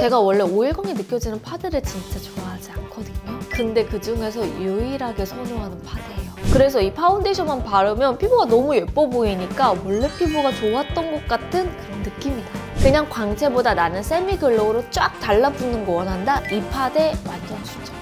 제가 원래 오일감이 느껴지는 파데를 진짜 좋아하지 않거든요. 근데 그 중에서 유일하게 선호하는 파데예요. 그래서 이 파운데이션만 바르면 피부가 너무 예뻐 보이니까 원래 피부가 좋았던 것 같은 그런 느낌이다. 그냥 광채보다 나는 세미 글로우로 쫙 달라붙는 거 원한다? 이 파데 완전 추천.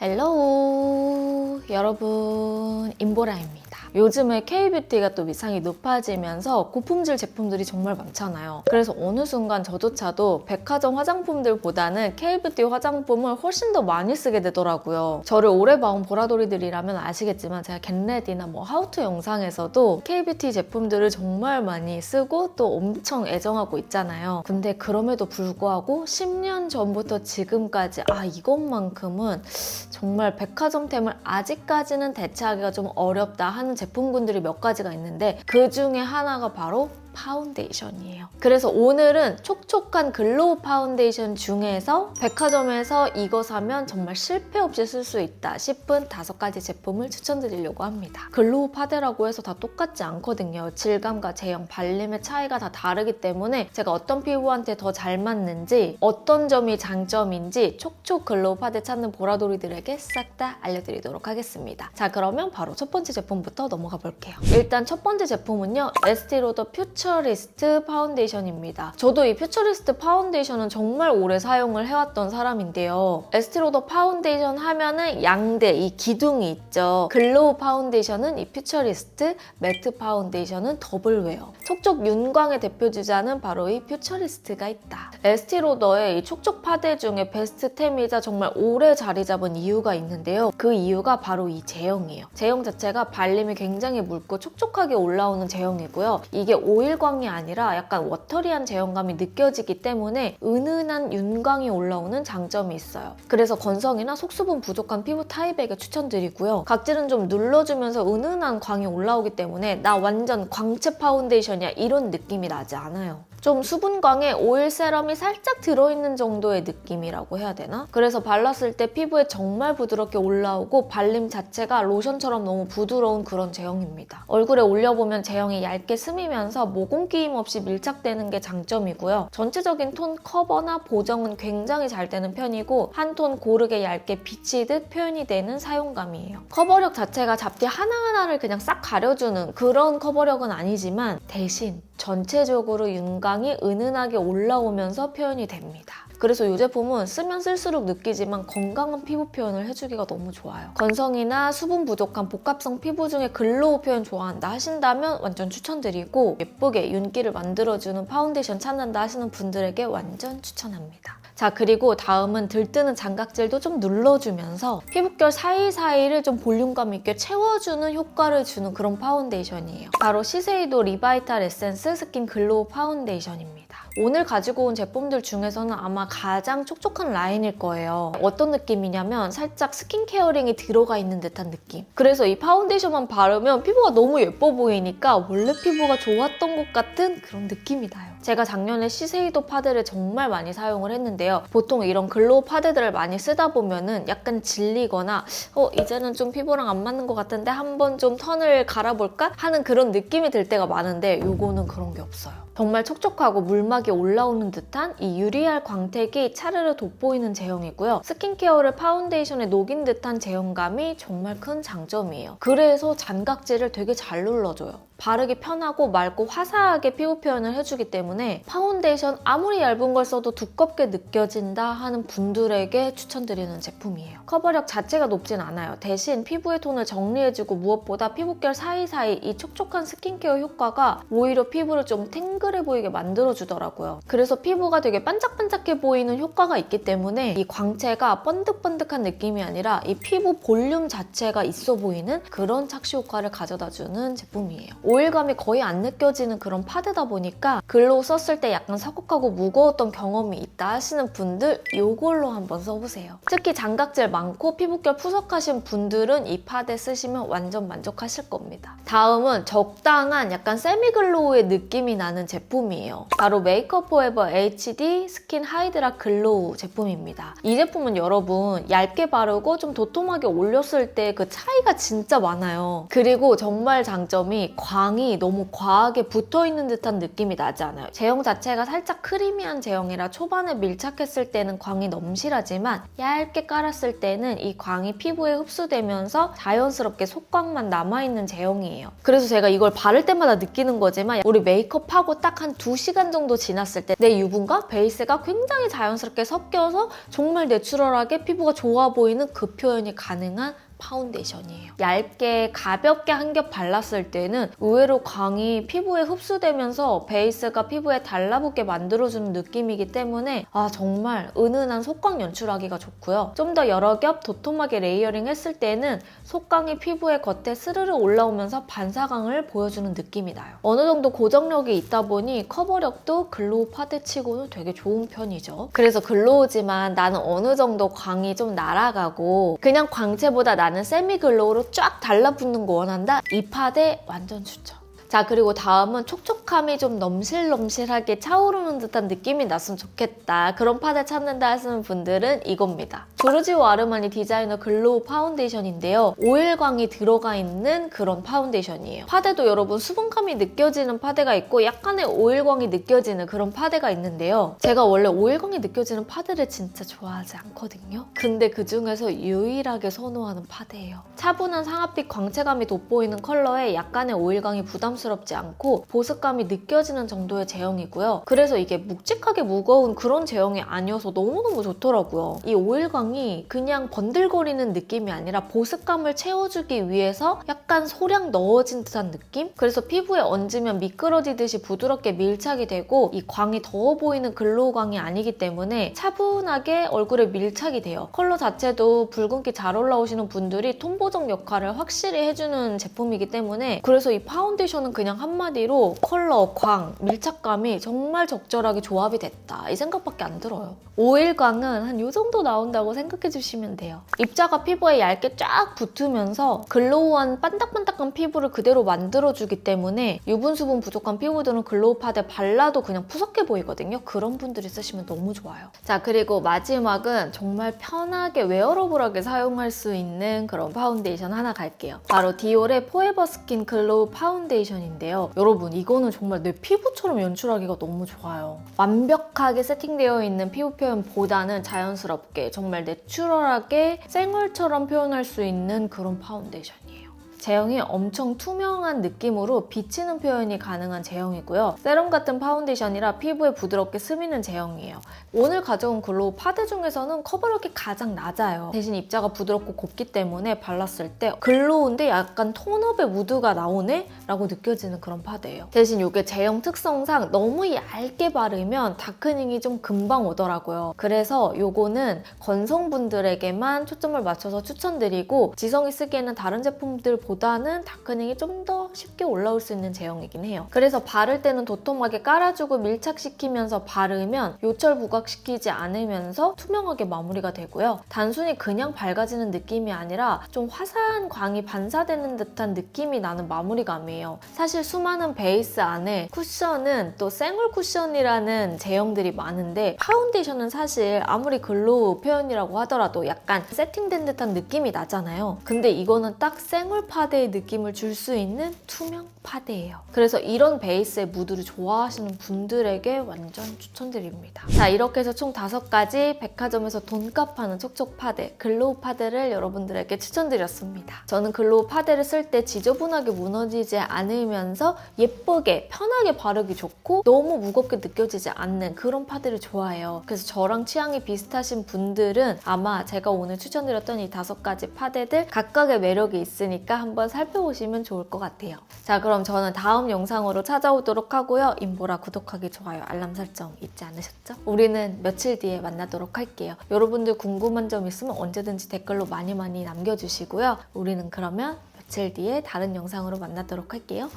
헬로우 여러분, 임보라입니다. 요즘에 K뷰티가 또 위상이 높아지면서 고품질 제품들이 정말 많잖아요. 그래서 어느 순간 저조차도 백화점 화장품들보다는 K뷰티 화장품을 훨씬 더 많이 쓰게 되더라고요. 저를 오래 봐온 보라돌이들이라면 아시겠지만 제가 겟레디나 하우투 영상에서도 K뷰티 제품들을 정말 많이 쓰고 또 엄청 애정하고 있잖아요. 근데 그럼에도 불구하고 10년 전부터 지금까지 이것만큼은 정말 백화점템을 아직까지는 대체하기가 좀 어렵다 하는 제품군들이 몇 가지가 있는데 그 중에 하나가 바로 파운데이션이에요. 그래서 오늘은 촉촉한 글로우 파운데이션 중에서 백화점에서 이거 사면 정말 실패 없이 쓸 수 있다 싶은 5가지 제품을 추천드리려고 합니다. 글로우 파데라고 해서 다 똑같지 않거든요. 질감과 제형, 발림의 차이가 다 다르기 때문에 제가 어떤 피부한테 더 잘 맞는지, 어떤 점이 장점인지 촉촉 글로우 파데 찾는 보라돌이들에게 싹 다 알려드리도록 하겠습니다. 자, 그러면 바로 첫 번째 제품부터 넘어가 볼게요. 일단 첫 번째 제품은요, 에스티로더 퓨처리스트 파운데이션입니다. 저도 이 퓨처리스트 파운데이션은 정말 오래 사용을 해왔던 사람인데요. 에스티로더 파운데이션 하면은 양대, 이 기둥이 있죠. 글로우 파운데이션은 이 퓨처리스트, 매트 파운데이션은 더블웨어. 촉촉 윤광의 대표주자는 바로 이 퓨처리스트가 있다. 에스티로더의 이 촉촉 파데 중에 베스트템이자 정말 오래 자리 잡은 이유가 있는데요. 그 이유가 바로 이 제형이에요. 제형 자체가 발림이 굉장히 묽고 촉촉하게 올라오는 제형이고요. 이게 오일광이 아니라 약간 워터리한 제형감이 느껴지기 때문에 은은한 윤광이 올라오는 장점이 있어요. 그래서 건성이나 속수분 부족한 피부 타입에게 추천드리고요. 각질은 좀 눌러주면서 은은한 광이 올라오기 때문에 나 완전 광채 파운데이션이야 이런 느낌이 나지 않아요. 좀 수분광에 오일 세럼이 살짝 들어있는 정도의 느낌이라고 해야 되나? 그래서 발랐을 때 피부에 정말 부드럽게 올라오고 발림 자체가 로션처럼 너무 부드러운 그런 제형입니다. 얼굴에 올려보면 제형이 얇게 스미면서 모공 끼임 없이 밀착되는 게 장점이고요. 전체적인 톤 커버나 보정은 굉장히 잘 되는 편이고 한 톤 고르게 얇게 비치듯 표현이 되는 사용감이에요. 커버력 자체가 잡티 하나하나를 그냥 싹 가려주는 그런 커버력은 아니지만 대신 전체적으로 윤광이 은은하게 올라오면서 표현이 됩니다. 그래서 이 제품은 쓰면 쓸수록 느끼지만 건강한 피부 표현을 해주기가 너무 좋아요. 건성이나 수분 부족한 복합성 피부 중에 글로우 표현 좋아한다 하신다면 완전 추천드리고 예쁘게 윤기를 만들어주는 파운데이션 찾는다 하시는 분들에게 완전 추천합니다. 자, 그리고 다음은 들뜨는 장각질도 좀 눌러주면서 피부결 사이사이를 좀 볼륨감 있게 채워주는 효과를 주는 그런 파운데이션이에요. 바로 시세이도 리바이탈 에센스 스킨 글로우 파운데이션입니다. 오늘 가지고 온 제품들 중에서는 아마 가장 촉촉한 라인일 거예요. 어떤 느낌이냐면 살짝 스킨케어링이 들어가 있는 듯한 느낌. 그래서 이 파운데이션만 바르면 피부가 너무 예뻐 보이니까 원래 피부가 좋았던 것 같은 그런 느낌이 나요. 제가 작년에 시세이도 파데를 정말 많이 사용을 했는데요. 보통 이런 글로우 파데들을 많이 쓰다 보면은 약간 질리거나 이제는 좀 피부랑 안 맞는 것 같은데 한번 좀 턴을 갈아볼까? 하는 그런 느낌이 들 때가 많은데 요거는 그런 게 없어요. 정말 촉촉하고 물막이 올라오는 듯한 이 유리알 광택이 차르르 돋보이는 제형이고요. 스킨케어를 파운데이션에 녹인 듯한 제형감이 정말 큰 장점이에요. 그래서 잔각질을 되게 잘 눌러줘요. 바르기 편하고 맑고 화사하게 피부 표현을 해주기 때문에 파운데이션 아무리 얇은 걸 써도 두껍게 느껴진다 하는 분들에게 추천드리는 제품이에요. 커버력 자체가 높진 않아요. 대신 피부의 톤을 정리해주고 무엇보다 피부결 사이사이 이 촉촉한 스킨케어 효과가 오히려 피부를 좀 탱글해 보이게 만들어주더라고요. 그래서 피부가 되게 반짝반짝해 보이는 효과가 있기 때문에 이 광채가 번득번득한 느낌이 아니라 이 피부 볼륨 자체가 있어 보이는 그런 착시 효과를 가져다주는 제품이에요. 오일감이 거의 안 느껴지는 그런 파데다 보니까 글로우 썼을 때 약간 서걱하고 무거웠던 경험이 있다 하시는 분들 이걸로 한번 써보세요. 특히 장각질 많고 피부결 푸석하신 분들은 이 파데 쓰시면 완전 만족하실 겁니다. 다음은 적당한 약간 세미글로우의 느낌이 나는 제품이에요. 바로 메이크업 포에버 HD 스킨 하이드라 글로우 제품입니다. 이 제품은 여러분 얇게 바르고 좀 도톰하게 올렸을 때 그 차이가 진짜 많아요. 그리고 정말 장점이 광이 너무 과하게 붙어있는 듯한 느낌이 나지 않아요. 제형 자체가 살짝 크리미한 제형이라 초반에 밀착했을 때는 광이 넘실하지만 얇게 깔았을 때는 이 광이 피부에 흡수되면서 자연스럽게 속광만 남아있는 제형이에요. 그래서 제가 이걸 바를 때마다 느끼는 거지만 우리 메이크업하고 딱 한 2시간 정도 지났을 때 내 유분과 베이스가 굉장히 자연스럽게 섞여서 정말 내추럴하게 피부가 좋아 보이는 그 표현이 가능한 파운데이션이에요. 얇게 가볍게 한 겹 발랐을 때는 의외로 광이 피부에 흡수되면서 베이스가 피부에 달라붙게 만들어주는 느낌이기 때문에 정말 은은한 속광 연출하기가 좋고요. 좀 더 여러 겹 도톰하게 레이어링 했을 때는 속광이 피부의 겉에 스르르 올라오면서 반사광을 보여주는 느낌이 나요. 어느 정도 고정력이 있다 보니 커버력도 글로우 파데치고는 되게 좋은 편이죠. 그래서 글로우지만 나는 어느 정도 광이 좀 날아가고 그냥 광채보다 나는 세미 글로우로 쫙 달라붙는 거 원한다? 이 파데 완전 추천. 자, 그리고 다음은 촉촉함이 좀 넘실넘실하게 차오르는 듯한 느낌이 났으면 좋겠다. 그런 파데 찾는다 하시는 분들은 이겁니다. 조르지오 아르마니 디자이너 글로우 파운데이션인데요. 오일광이 들어가 있는 그런 파운데이션이에요. 파데도 여러분 수분감이 느껴지는 파데가 있고 약간의 오일광이 느껴지는 그런 파데가 있는데요. 제가 원래 오일광이 느껴지는 파데를 진짜 좋아하지 않거든요. 근데 그중에서 유일하게 선호하는 파데예요. 차분한 상아빛 광채감이 돋보이는 컬러에 약간의 오일광이 부담스럽지 않고 보습감이 느껴지는 정도의 제형이고요. 그래서 이게 묵직하게 무거운 그런 제형이 아니어서 너무너무 좋더라고요. 이 오일광이 그냥 번들거리는 느낌이 아니라 보습감을 채워주기 위해서 약간 소량 넣어진 듯한 느낌? 그래서 피부에 얹으면 미끄러지듯이 부드럽게 밀착이 되고 이 광이 더워 보이는 글로우 광이 아니기 때문에 차분하게 얼굴에 밀착이 돼요. 컬러 자체도 붉은기 잘 올라오시는 분들이 톤 보정 역할을 확실히 해주는 제품이기 때문에 그래서 이 파운데이션은 그냥 한마디로 컬러, 광, 밀착감이 정말 적절하게 조합이 됐다. 이 생각밖에 안 들어요. 오일광은 한 이 정도 나온다고 생각해주시면 돼요. 입자가 피부에 얇게 쫙 붙으면서 글로우한 반딱반딱한 피부를 그대로 만들어주기 때문에 유분, 수분 부족한 피부들은 글로우 파데 발라도 그냥 푸석해 보이거든요. 그런 분들이 쓰시면 너무 좋아요. 자, 그리고 마지막은 정말 편하게 웨어러블하게 사용할 수 있는 그런 파운데이션 하나 갈게요. 바로 디올의 포에버 스킨 글로우 파운데이션인데요. 여러분 이거는 정말 내 피부처럼 연출하기가 너무 좋아요. 완벽하게 세팅되어 있는 피부 표현보다는 자연스럽게 정말 내추럴하게 생얼처럼 표현할 수 있는 그런 파운데이션이에요. 제형이 엄청 투명한 느낌으로 비치는 표현이 가능한 제형이고요. 세럼 같은 파운데이션이라 피부에 부드럽게 스미는 제형이에요. 오늘 가져온 글로우 파데 중에서는 커버력이 가장 낮아요. 대신 입자가 부드럽고 곱기 때문에 발랐을 때 글로우인데 약간 톤업의 무드가 나오네? 라고 느껴지는 그런 파데예요. 대신 이게 제형 특성상 너무 얇게 바르면 다크닝이 좀 금방 오더라고요. 그래서 이거는 건성분들에게만 초점을 맞춰서 추천드리고 지성이 쓰기에는 다른 제품들 보다는 다크닝이 좀 더 쉽게 올라올 수 있는 제형이긴 해요. 그래서 바를 때는 도톰하게 깔아주고 밀착시키면서 바르면 요철 부각시키지 않으면서 투명하게 마무리가 되고요. 단순히 그냥 밝아지는 느낌이 아니라 좀 화사한 광이 반사되는 듯한 느낌이 나는 마무리감이에요. 사실 수많은 베이스 안에 쿠션은 또 생얼 쿠션이라는 제형들이 많은데 파운데이션은 사실 아무리 글로우 표현이라고 하더라도 약간 세팅된 듯한 느낌이 나잖아요. 근데 이거는 딱 생얼 파데의 느낌을 줄 수 있는 투명 파데예요. 그래서 이런 베이스의 무드를 좋아하시는 분들에게 완전 추천드립니다. 자, 이렇게 해서 총 5가지 백화점에서 돈값 하는 촉촉 파데, 글로우 파데를 여러분들에게 추천드렸습니다. 저는 글로우 파데를 쓸 때 지저분하게 무너지지 않으면서 예쁘게 편하게 바르기 좋고 너무 무겁게 느껴지지 않는 그런 파데를 좋아해요. 그래서 저랑 취향이 비슷하신 분들은 아마 제가 오늘 추천드렸던 이 5가지 파데들 각각의 매력이 있으니까 한번 살펴보시면 좋을 것 같아요. 자, 그럼 저는 다음 영상으로 찾아오도록 하고요. 임보라 구독하기, 좋아요, 알람 설정 잊지 않으셨죠? 우리는 며칠 뒤에 만나도록 할게요. 여러분들 궁금한 점 있으면 언제든지 댓글로 많이 남겨주시고요. 우리는 그러면 며칠 뒤에 다른 영상으로 만나도록 할게요.